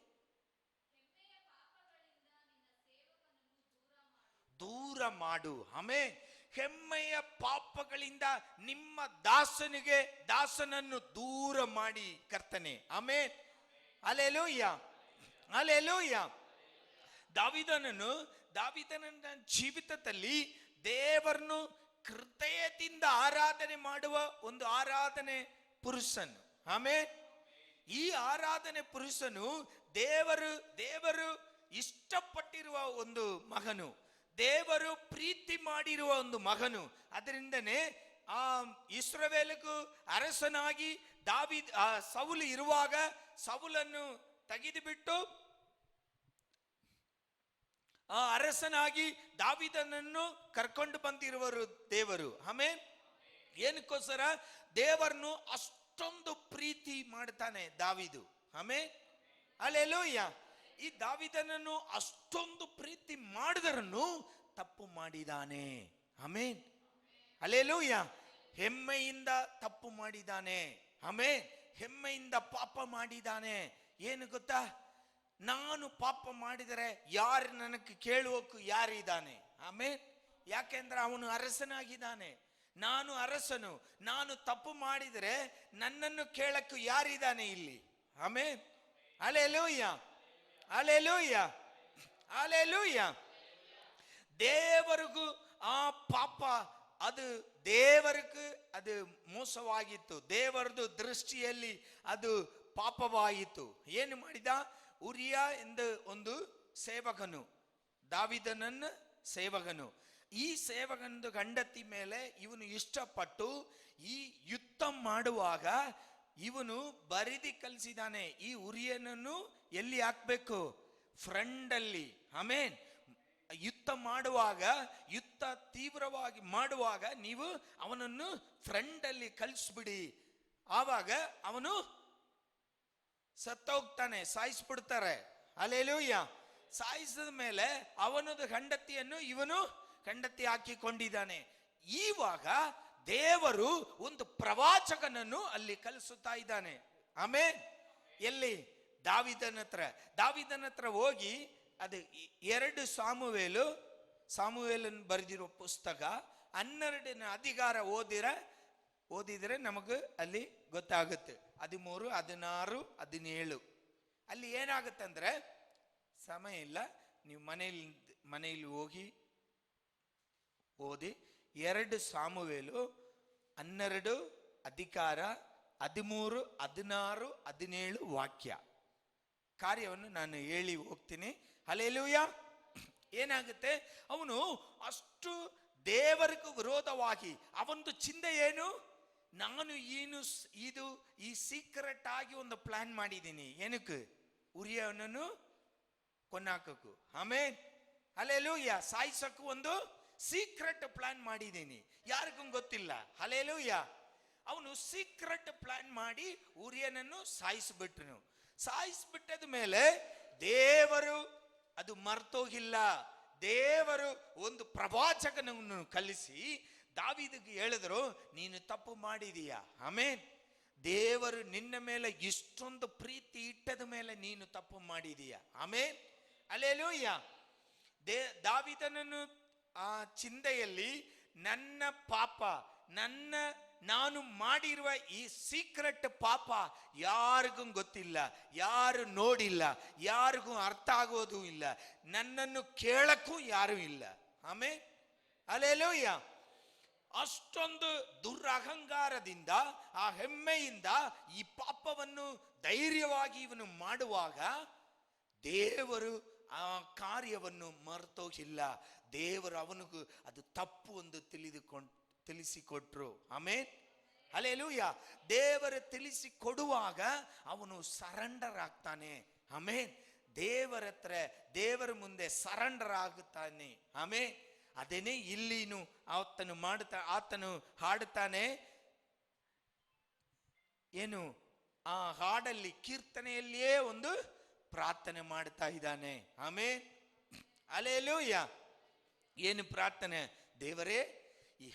ದೂರ ಮಾಡು. ಆಮೆನ್. ಹೆಮ್ಮೆಯ ಪಾಪಗಳಿಂದ ನಿಮ್ಮ ದಾಸನನ್ನು ದೂರ ಮಾಡಿ ಕರ್ತನೆ. Amen, hallelujah, hallelujah. ದಾವೀದನ ಜೀವಿತದಲ್ಲಿ ದೇವರನ್ನು ಹೃದಯದಿಂದ ಆರಾಧನೆ ಮಾಡುವ ಒಂದು ಆರಾಧನೆ ಪುರುಷನು. ಆಮೆನ್. ಈ ಆರಾಧನೆ ಪುರುಷನು ದೇವರು ಇಷ್ಟಪಟ್ಟಿರುವ ಒಂದು ಮಗನು, ದೇವರು ಪ್ರೀತಿ ಮಾಡಿರುವ ಒಂದು ಮಗನು. ಅದರಿಂದನೇ ಇಸ್ರಾಯೇಲಿಗೂ ಅರಸನಾಗಿ ಸೌಲು ಇರುವಾಗ ಸೌಲನ್ನು ತೆಗೆದುಬಿಟ್ಟು ಅರಸನಾಗಿ ದಾವೀದನನ್ನು ಕರ್ಕೊಂಡು ಬಂದಿರುವರು ದೇವರು. ಆಮೆನ್. ಏನಕ್ಕೋಸ್ಕರ? ದೇವರನ್ನು ಅಷ್ಟೊಂದು ಪ್ರೀತಿ ಮಾಡ್ತಾನೆ ದಾವೀದು. Amen, hallelujah. ಈ ದಾವೀದನನ್ನು ಅಷ್ಟೊಂದು ಪ್ರೀತಿ ಮಾಡಿದರನ್ನು ತಪ್ಪು ಮಾಡಿದಾನೆ. Amen, hallelujah. ಹೆಮ್ಮೆಯಿಂದ ತಪ್ಪು ಮಾಡಿದಾನೆ. ಆಮೆನ್, ಹೆಮ್ಮೆಯಿಂದ ಪಾಪ ಮಾಡಿದಾನೆ. ಏನು ಗೊತ್ತಾ? ನಾನು ಪಾಪ ಮಾಡಿದರೆ ಯಾರು ನನಗೆ ಕೇಳುವಕ್ಕೂ ಯಾರಿದ್ದಾನೆ? ಆಮೆನ್. ಯಾಕೆಂದ್ರೆ ಅವನು ಅರಸನಾಗಿದ್ದಾನೆ, ನಾನು ಅರಸನು. ನಾನು ತಪ್ಪು ಮಾಡಿದರೆ ನನ್ನನ್ನು ಕೇಳಕ್ಕೂ ಯಾರಿದ್ದಾನೆ ಇಲ್ಲಿ? Amen, hallelujah, hallelujah, hallelujah. ದೇವರಿಗೂ ಆ ಪಾಪ ದೇವರಿಗೂ ಅದು ಮೋಸವಾಗಿತ್ತು. ದೇವರದು ದೃಷ್ಟಿಯಲ್ಲಿ ಅದು ಪಾಪವಾಯಿತು. ಏನು ಮಾಡಿದ? ಉರಿಯ ಎಂದು ಒಂದು ಸೇವಕನು, ದಾವೀದನನ್ನ ಸೇವಕನು. ಈ ಸೇವಕನದು ಗಂಡತಿ ಮೇಲೆ ಇವನು ಇಷ್ಟಪಟ್ಟು ಈ ಯುದ್ಧ ಮಾಡುವಾಗ ಇವನು ಬರಿದಿ ಕಲಿಸಿದಾನೆ. ಈ ಉರಿಯನನ್ನು ಎಲ್ಲಿ ಹಾಕ್ಬೇಕು? ಫ್ರಂಟ್ ಅಲ್ಲಿ. ಆಮೇನ್. ಯುದ್ಧ ಮಾಡುವಾಗ, ಯುದ್ಧ ತೀವ್ರವಾಗಿ ಮಾಡುವಾಗ ನೀವು ಅವನನ್ನು ಫ್ರಂಟ್ ಅಲ್ಲಿ ಕಲಿಸ್ಬಿಡಿ. ಆವಾಗ ಅವನು ಸತ್ತೋಗ್ತಾನೆ, ಸಾಯಿಸ್ಬಿಡ್ತಾರೆ. ಹಲ್ಲೆಲೂಯಾ. ಸಾಯಿಸಿದ ಮೇಲೆ ಅವನದು ಹೆಂಡತಿಯನ್ನು ಇವನು ಹೆಂಡತಿ ಹಾಕಿಕೊಂಡಿದ್ದಾನೆ. ಇವಾಗ ದೇವರು ಒಂದು ಪ್ರವಾಚಕನನ್ನು ಅಲ್ಲಿ ಕಲಿಸುತ್ತಾ ಇದ್ದಾನೆ. ಆಮೇನ್. ಎಲ್ಲಿ? ದಾವೀದನ ಹತ್ರ ಹೋಗಿ, ಅದು 2 ಸಾಮುವೇಲನ್ ಬರೆದಿರೋ ಪುಸ್ತಕ 12ನೇ ಅಧಿಕಾರ ಓದಿದ್ರೆ ನಮಗೆ ಅಲ್ಲಿ ಗೊತ್ತಾಗುತ್ತೆ. 13, 16, 17 ಅಲ್ಲಿ ಏನಾಗುತ್ತಂದ್ರೆ, ಸಮಯ ಇಲ್ಲ, ನೀವು ಮನೆಯಲ್ಲಿ ಹೋಗಿ ಓದಿ. 2 ಸಾಮುವೇಲು 12 ಅಧಿಕಾರ 13, 16, 17 ವಾಕ್ಯ. ಕಾರ್ಯವನ್ನು ನಾನು ಹೇಳಿ ಹೋಗ್ತೀನಿ. ಹಲ್ಲೆಲೂಯಾ. ಏನಾಗುತ್ತೆ, ಅವನು ಅಷ್ಟು ದೇವರಿಗೂ ವಿರೋಧವಾಗಿ ಅವನದು ಚಿಂತೆ ಏನು, ನಾನು ಈ ಸೀಕ್ರೆಟ್ ಆಗಿ ಒಂದು ಪ್ಲಾನ್ ಮಾಡಿದ್ದೀನಿ. ಏನಕ್ಕೆ? ಉರಿಯನನ್ನು ಕೊನ್ನಾಕಕ್ಕೂ. ಆಮೇನ್. ಹಲ್ಲೆಲೂಯಾ. ಸಾಯಿಸಕ್ಕೂ ಒಂದು ಸೀಕ್ರೆಟ್ ಪ್ಲಾನ್ ಮಾಡಿದ್ದೀನಿ, ಯಾರಿಗೂ ಗೊತ್ತಿಲ್ಲ. ಹಲ್ಲೆಲೂಯಾ. ಅವನು ಸೀಕ್ರೆಟ್ ಪ್ಲಾನ್ ಮಾಡಿ ಉರಿಯನನ್ನು ಸಾಯಿಸ್ಬಿಟ್ಟದ ಮೇಲೆ ದೇವರು ಅದು ಮರ್ತೋಗಿಲ್ಲ. ದೇವರು ಒಂದು ಪ್ರವಾಚಕನನ್ನು ಕಲಿಸಿ ದಾವೀದಗೆ ಹೇಳಿದ್ರು, ನೀನು ತಪ್ಪು ಮಾಡಿದೀಯ. ಆಮೇನ್. ದೇವರು ನಿನ್ನ ಮೇಲೆ ಇಷ್ಟೊಂದು ಪ್ರೀತಿ ಇಟ್ಟದ ಮೇಲೆ ನೀನು ತಪ್ಪು ಮಾಡಿದೀಯ. ಆಮೇನ್. ಹಲ್ಲೆಲೂಯಾ. ದಾವೀದನನ್ನು ಆ ಚಿಂತೆಯಲ್ಲಿ, ನನ್ನ ಪಾಪ, ನಾನು ಮಾಡಿರುವ ಈ ಸೀಕ್ರೆಟ್ ಪಾಪ ಯಾರಿಗೂ ಗೊತ್ತಿಲ್ಲ, ಯಾರು ನೋಡಿಲ್ಲ, ಯಾರಿಗೂ ಅರ್ಥ ಆಗೋದು ಇಲ್ಲ, ನನ್ನನ್ನು ಕೇಳಕ್ಕೂ ಯಾರು ಇಲ್ಲ. ಆಮೇನ್. ಹಲ್ಲೆಲೂಯಾ. ಅಷ್ಟೊಂದು ದುರಹಂಕಾರದಿಂದ, ಆ ಹೆಮ್ಮೆಯಿಂದ ಈ ಪಾಪವನ್ನು ಧೈರ್ಯವಾಗಿ ಇವನು ಮಾಡುವಾಗ ದೇವರು ಆ ಕಾರ್ಯವನ್ನು ಮರ್ತೋಗಿಲ್ಲ. ದೇವರು ಅವನಿಗೂ ಅದು ತಪ್ಪು ಎಂದು ತಿಳಿಸಿಕೊಟ್ರು. ಆಮೇನ್. ಹಲ್ಲೆಲೂಯಾ. ದೇವರು ತಿಳಿಸಿಕೊಡುವಾಗ ಅವನು ಸರೆಂಡರ್ ಆಗ್ತಾನೆ. ಆಮೇನ್. ದೇವರ ಮುಂದೆ ಸರೆಂಡರ್ ಆಗುತ್ತಾನೆ. ಆಮೇನ್. ಅದೇನೇ ಇಲ್ಲಿನೂ ಆತನು ಹಾಡುತ್ತಾನೆ. ಏನು? ಆ ಹಾಡಲ್ಲಿ, ಕೀರ್ತನೆಯಲ್ಲಿಯೇ ಒಂದು ಪ್ರಾರ್ಥನೆ ಮಾಡ್ತಾ ಇದ್ದಾನೆ. ಆಮೇನ್. ಹಲ್ಲೆಲೂಯಾ. ಏನು ಪ್ರಾರ್ಥನೆ? ದೇವರೇ, ಈ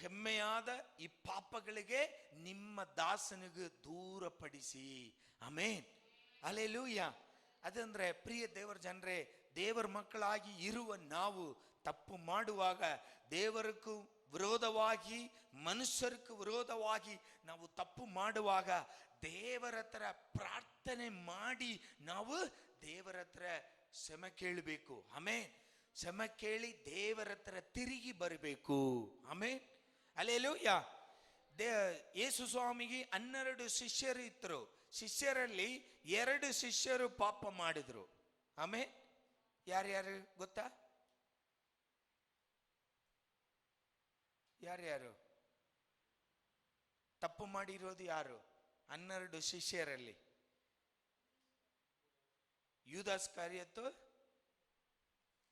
ಹೆಮ್ಮೆಯಾದ ಈ ಪಾಪಗಳಿಗೆ ನಿಮ್ಮ ದಾಸನಿಗೆ ದೂರಪಡಿಸಿ. ಆಮೇನ್. ಹಲ್ಲೆಲೂಯಾ. ಅದಂದ್ರೆ ಪ್ರಿಯ ದೇವರ ಜನರೇ, ದೇವರ ಮಕ್ಕಳಾಗಿ ಇರುವ ನಾವು ತಪ್ಪು ಮಾಡುವಾಗ, ದೇವರಿಗೂ ವಿರೋಧವಾಗಿ, ಮನುಷ್ಯರಿಗೂ ವಿರೋಧವಾಗಿ ನಾವು ತಪ್ಪು ಮಾಡುವಾಗ ದೇವರ ಹತ್ರ ಪ್ರಾರ್ಥನೆ ಮಾಡಿ ನಾವು ದೇವರ ಹತ್ರ ಕ್ಷಮೆ ಕೇಳಬೇಕು. ಆಮೇನ್. ಕ್ಷಮೆ ಕೇಳಿ ದೇವರ ಹತ್ರ ತಿರುಗಿ ಬರಬೇಕು. ಆಮೇನ್. ಹಲ್ಲೆಲೂಯಾ. ಯೇಸು ಸ್ವಾಮಿಗೆ 12 ಶಿಷ್ಯರು ಇದ್ರು. ಶಿಷ್ಯರಲ್ಲಿ 2 ಶಿಷ್ಯರು ಪಾಪ ಮಾಡಿದ್ರು. ಆಮೇನ್. ಯಾರ್ಯಾರು ಗೊತ್ತಾ? ಯಾರ್ಯಾರು ತಪ್ಪು ಮಾಡಿರೋದು? ಯಾರು? 12 ಶಿಷ್ಯರಲ್ಲಿ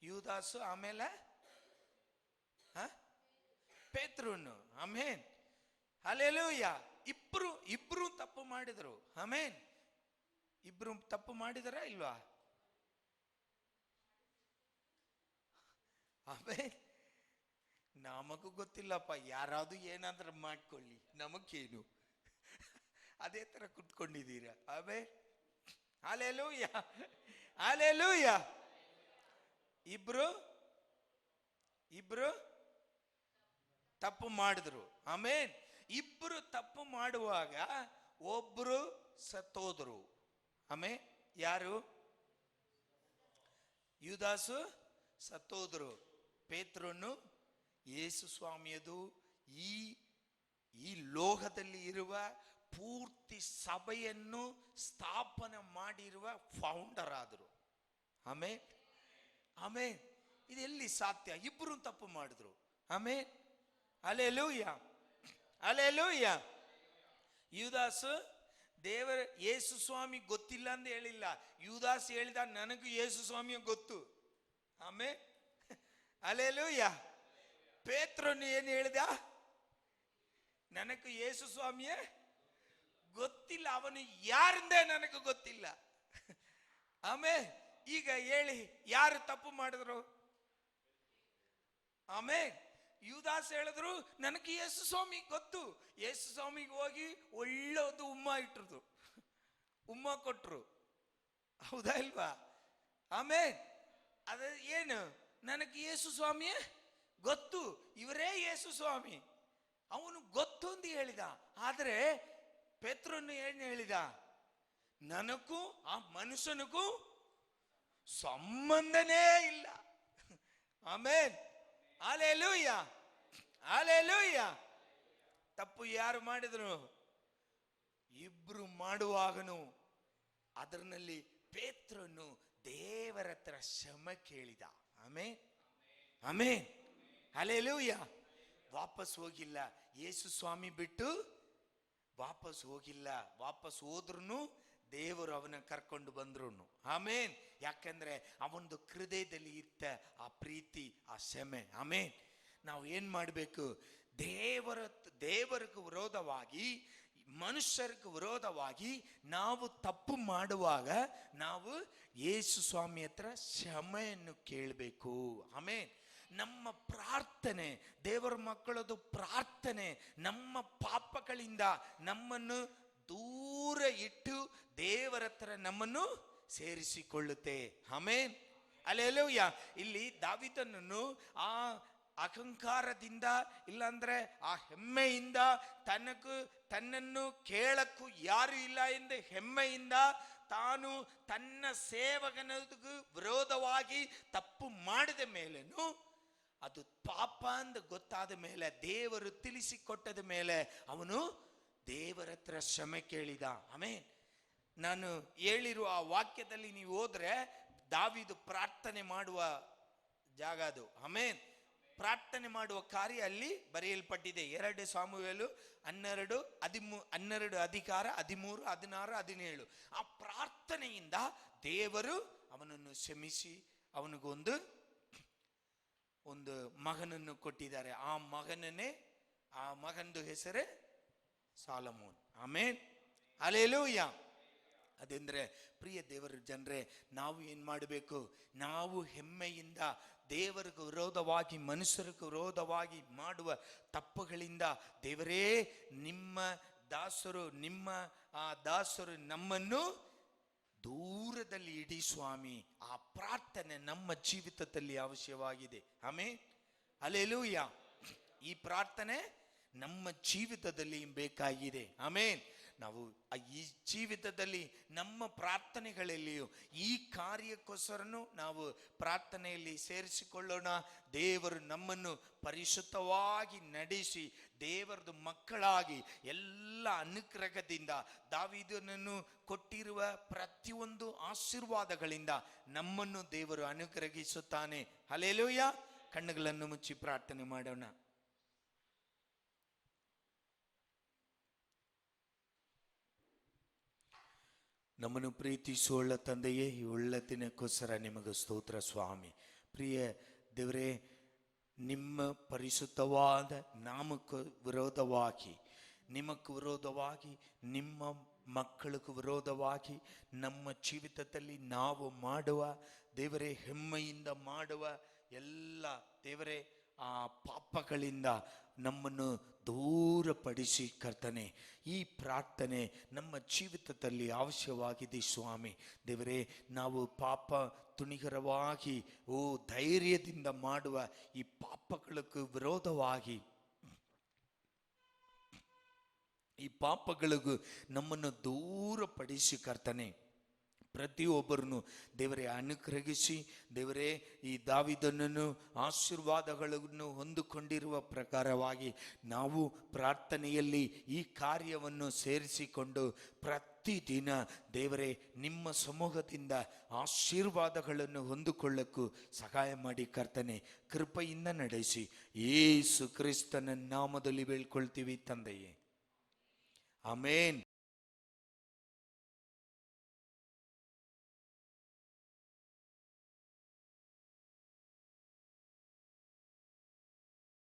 ಯೂದಾಸು, ಆಮೇಲೆ ಪೇತ್ರನು. ಆಮೇನ್. ಹಲ್ಲೆಲೂಯಾ. ಇಬ್ರು ತಪ್ಪು ಮಾಡಿದ್ರು. ಆಮೇನ್. ಇಬ್ರು ತಪ್ಪು ಮಾಡಿದರ ಇಲ್ವಾ? ಆಮೇನ್. ನಮಗೂ ಗೊತ್ತಿಲ್ಲಪ್ಪ, ಯಾರಾದ್ರೂ ಏನಾದ್ರೂ ಮಾಡ್ಕೊಳ್ಳಿ, ನಮಗೇನು, ಅದೇ ತರ ಕುತ್ಕೊಂಡಿದ್ದೀರಾ. ಆಮೇನ್. ಹಲ್ಲೆಲೂಯಾ. ಹಲ್ಲೆಲೂಯಾ. ಇಬ್ರು ತಪ್ಪು ಮಾಡಿದ್ರು. ಆಮೇನ್. ಇಬ್ರು ತಪ್ಪು ಮಾಡುವಾಗ ಒಬ್ರು ಸತ್ತೋದ್ರು. ಆಮೇನ್. ಯಾರು? ಯೂದಾಸು ಸತ್ತೋದ್ರು. ಪೇತ್ರನು ಯೇಸು ಸ್ವಾಮಿಯದು ಈ ಲೋಕದಲ್ಲಿ ಇರುವ ಪೂರ್ತಿ ಸಭೆಯನ್ನು ಸ್ಥಾಪನೆ ಮಾಡಿರುವ ಫೌಂಡರ್ ಆದರು. ಆಮೇನ್. ಆಮೇನ್. ಇದೆಲ್ಲಿ ಸಾಧ್ಯ? ಇಬ್ರು ತಪ್ಪು ಮಾಡಿದ್ರು. ಆಮೇನ್. ಹಲ್ಲೆಲೂಯಾ. ಹಲ್ಲೆಲೂಯಾ. ಯೂದಾಸು ದೇವರ ಯೇಸು ಸ್ವಾಮಿ ಗೊತ್ತಿಲ್ಲ ಅಂತ ಹೇಳಿಲ್ಲ. ಯೂದಾಸ್ ಹೇಳಿದ, ನನಗೂ ಯೇಸು ಸ್ವಾಮಿಯ ಗೊತ್ತು. ಆಮೇನ್. ಹಲ್ಲೆಲೂಯಾ. ಪೇತ್ರನು ಏನು ಹೇಳಿದ? ನನಗೂ ಯೇಸು ಸ್ವಾಮಿಯ ಗೊತ್ತಿಲ್ಲ, ಅವನು ಯಾರಿಂದೇ ನನಗೂ ಗೊತ್ತಿಲ್ಲ. ಆಮೇನ್. ಈಗ ಹೇಳಿ, ಯಾರು ತಪ್ಪು ಮಾಡಿದ್ರು? ಆಮೇಲೆ ಯುವದಾಸ್ ಹೇಳಿದ್ರು, ನನಗೆ ಯೇಸು ಸ್ವಾಮಿ ಗೊತ್ತು. ಯೇಸು ಸ್ವಾಮಿಗೆ ಹೋಗಿ ಒಳ್ಳೆದು ಉಮ್ಮ ಕೊಟ್ರು. ಹೌದಾ ಇಲ್ವಾ? ಆಮೇಲೆ ಅದ ಏನು, ನನಗೆ ಯೇಸು ಸ್ವಾಮಿಯೇ ಗೊತ್ತು, ಇವರೇ ಯೇಸು ಸ್ವಾಮಿ, ಅವನು ಗೊತ್ತು ಅಂತ ಹೇಳಿದ. ಆದ್ರೆ ಪೇತ್ರನು ಏನು ಹೇಳಿದ? ನನಗೂ ಆ ಮನುಷ್ಯನಿಗೂ ಸಂಬಂಧನೇ ಇಲ್ಲ. ಆಮೇನ್, ಹಲ್ಲೆಲೂಯಾ, ಹಲ್ಲೆಲೂಯಾ. ತಪ್ಪು ಯಾರು ಮಾಡಿದ್ರು? ಇಬ್ರು ಮಾಡುವಾಗನು ಅದರಲ್ಲಿ ಪೇತ್ರನು ದೇವರ ಹತ್ರ ಕ್ಷಮೆ ಕೇಳಿದ. ಆಮೇನ್, ಆಮೇನ್, ಹಲ್ಲೆಲೂಯಾ. ವಾಪಸ್ ಹೋಗಿಲ್ಲ, ಯೇಸು ಸ್ವಾಮಿ ಬಿಟ್ಟು ವಾಪಸ್ ಹೋಗಿಲ್ಲ. ವಾಪಸ್ ಹೋದ್ರು ದೇವರು ಅವನ ಕರ್ಕೊಂಡು ಬಂದ್ರು. ಆಮೇನ್. ಯಾಕಂದ್ರೆ ಅವನದು ಹೃದಯದಲ್ಲಿ ಇತ್ತ ಆ ಪ್ರೀತಿ, ಆ ಕ್ಷಮೆ. ಆಮೇನ್. ನಾವು ಏನ್ ಮಾಡಬೇಕು? ದೇವರಿಗೆ ವಿರೋಧವಾಗಿ, ಮನುಷ್ಯರಿಗೆ ವಿರೋಧವಾಗಿ ನಾವು ತಪ್ಪು ಮಾಡುವಾಗ ನಾವು ಯೇಸು ಸ್ವಾಮಿ ಹತ್ರ ಕ್ಷಮೆಯನ್ನು ಕೇಳಬೇಕು. ಆಮೇನ್. ನಮ್ಮ ಪ್ರಾರ್ಥನೆ, ದೇವರ ಮಕ್ಕಳದು ಪ್ರಾರ್ಥನೆ, ನಮ್ಮ ಪಾಪಗಳಿಂದ ನಮ್ಮನ್ನು ದೂರ ಇಟ್ಟು ದೇವರ ಹತ್ರ ನಮ್ಮನ್ನು ಸೇರಿಸಿಕೊಳ್ಳುತ್ತೆ. ಆಮೇನ್, ಹಲ್ಲೆಲೂಯಾ. ಇಲ್ಲಿ ದಾವೀದನನ್ನು ಆ ಅಹಂಕಾರದಿಂದ, ಇಲ್ಲಾಂದ್ರೆ ಆ ಹೆಮ್ಮೆಯಿಂದ, ತನ್ನನ್ನು ಕೇಳಕ್ಕೂ ಯಾರು ಇಲ್ಲ ಎಂದು ಹೆಮ್ಮೆಯಿಂದ ತಾನು ತನ್ನ ಸೇವಕನಿಗೂ ವಿರೋಧವಾಗಿ ತಪ್ಪು ಮಾಡಿದ ಮೇಲೇನು, ಅದು ಪಾಪ ಅಂತ ಗೊತ್ತಾದ ಮೇಲೆ, ದೇವರು ತಿಳಿಸಿಕೊಟ್ಟದ ಮೇಲೆ ಅವನು ದೇವರ ಹತ್ರ ಕ್ಷಮೆ ಕೇಳಿದ. ಆಮೇನ್. ನಾನು ಹೇಳಿರುವ ಆ ವಾಕ್ಯದಲ್ಲಿ ನೀವು ಹೋದ್ರೆ ದಾವೀದು ಪ್ರಾರ್ಥನೆ ಮಾಡುವ ಜಾಗ ಅದು. ಆಮೇನ್. ಪ್ರಾರ್ಥನೆ ಮಾಡುವ ಕಾರ್ಯ ಅಲ್ಲಿ ಬರೆಯಲ್ಪಟ್ಟಿದೆ. 2 ಸಾಮುವೇಲ 12 ಅಧಿಕಾರ 13, 16, 17. ಆ ಪ್ರಾರ್ಥನೆಯಿಂದ ದೇವರು ಅವನನ್ನು ಕ್ಷಮಿಸಿ ಅವನಿಗೊಂದು ಮಗನನ್ನು ಕೊಟ್ಟಿದ್ದಾರೆ. ಆ ಮಗನದು ಹೆಸರೇ ಸಾಲಮೋನ್. ಆಮೇನ್, ಹಲ್ಲೆಲೂಯಾ. ಅതെಂದ್ರೆ ಪ್ರಿಯ ದೇವರ ಜನರೇ, ನಾವು ಏನ್ ಮಾಡಬೇಕು? ನಾವು ಹೆಮ್ಮೆಯಿಂದ ದೇವರಿಗೆ ವಿರೋಧವಾಗಿ, ಮನುಷ್ಯರಿಗೆ ವಿರೋಧವಾಗಿ ಮಾಡುವ ತಪ್ಪುಗಳಿಂದ, ದೇವರೇ ನಿಮ್ಮ ದಾಸರು ನಮ್ಮನ್ನು ದೂರದಲ್ಲಿ ಇಡಿ ಸ್ವಾಮಿ. ಆ ಪ್ರಾರ್ಥನೆ ನಮ್ಮ ಜೀವಿತದಲ್ಲಿ ಅವಶ್ಯವಾಗಿದೆ. ಆಮೇನ್, ಹಲ್ಲೆಲೂಯಾ. ಈ ಪ್ರಾರ್ಥನೆ ನಮ್ಮ ಜೀವಿತದಲ್ಲಿ ಬೇಕಾಗಿದೆ. ಆಮೇನ್. ನಾವು ಈ ಜೀವಿತದಲ್ಲಿ ನಮ್ಮ ಪ್ರಾರ್ಥನೆಗಳಲ್ಲಿಯೂ ಈ ಕಾರ್ಯಕ್ಕೋಸ್ಕರನು ನಾವು ಪ್ರಾರ್ಥನೆಯಲ್ಲಿ ಸೇರಿಸಿಕೊಳ್ಳೋಣ. ದೇವರು ನಮ್ಮನ್ನು ಪರಿಶುದ್ಧವಾಗಿ ನಡೆಸಿ ದೇವರದು ಮಕ್ಕಳಾಗಿ ಎಲ್ಲ ಅನುಗ್ರಹದಿಂದ, ದಾವೀದನನ್ನು ಕೊಟ್ಟಿರುವ ಪ್ರತಿಯೊಂದು ಆಶೀರ್ವಾದಗಳಿಂದ ನಮ್ಮನ್ನು ದೇವರು ಅನುಗ್ರಹಿಸುತ್ತಾನೆ. ಹಲ್ಲೆಲೂಯಾ. ಕಣ್ಣುಗಳನ್ನು ಮುಚ್ಚಿ ಪ್ರಾರ್ಥನೆ ಮಾಡೋಣ. ನಮ್ಮನ್ನು ಪ್ರೀತಿಸುವ ತಂದೆಯೇ, ಈ ಒಳ್ಳೆತನಕ್ಕೋಸ್ಕರ ನಿಮಗೆ ಸ್ತೋತ್ರ ಸ್ವಾಮಿ. ಪ್ರಿಯ ದೇವರೇ, ನಿಮ್ಮ ಪರಿಶುದ್ಧವಾದ ನಾಮಕ್ಕೆ ವಿರೋಧವಾಗಿ, ನಿಮಕ್ಕೆ ವಿರೋಧವಾಗಿ, ನಿಮ್ಮ ಮಕ್ಕಳಿಗೆ ವಿರೋಧವಾಗಿ ನಮ್ಮ ಜೀವಿತದಲ್ಲಿ ನಾವು ಮಾಡುವ ದೇವರೇ, ಹೆಮ್ಮೆಯಿಂದ ಮಾಡುವ ಎಲ್ಲ ದೇವರೇ ಆ ಪಾಪಗಳಿಂದ ನಮ್ಮನ್ನು ದೂರಪಡಿಸಿ ಕರ್ತನೆ, ಈ ಪ್ರಾರ್ಥನೆ ನಮ್ಮ ಜೀವಿತದಲ್ಲಿ ಅವಶ್ಯವಾಗಿದೆ ಸ್ವಾಮಿ. ದೇವರೇ, ನಾವು ಪಾಪ ತುಣಿಗರವಾಗಿ ಧೈರ್ಯದಿಂದ ಮಾಡುವ ಈ ಪಾಪಗಳಿಗೂ ವಿರೋಧವಾಗಿ, ಈ ಪಾಪಗಳಿಗೂ ನಮ್ಮನ್ನು ದೂರಪಡಿಸಿ ಕರ್ತನೆ, ಪ್ರತಿಯೊಬ್ಬರನ್ನು ದೇವರೇ ಅನುಗ್ರಹಿಸಿ, ದೇವರೇ ಈ ದಾವೀದನನ್ನು ಆಶೀರ್ವಾದಗಳನ್ನು ಹೊಂದಿಕೊಂಡಿರುವ ಪ್ರಕಾರವಾಗಿ ನಾವು ಪ್ರಾರ್ಥನೆಯಲ್ಲಿ ಈ ಕಾರ್ಯವನ್ನು ಸೇರಿಸಿಕೊಂಡು ಪ್ರತಿದಿನ ದೇವರೇ ನಿಮ್ಮ ಸಮ್ಮುಖದಿಂದ ಆಶೀರ್ವಾದಗಳನ್ನು ಹೊಂದಿಕೊಳ್ಳಕ್ಕೂ ಸಹಾಯ ಮಾಡಿ ಕರ್ತನೆ, ಕೃಪೆಯಿಂದ ನಡೆಸಿ. ಯೇಸು ಕ್ರಿಸ್ತನ ನಾಮದಲ್ಲಿ ಬೇಳ್ಕೊಳ್ತೀವಿ ತಂದೆಯೇ, ಆಮೇನ್.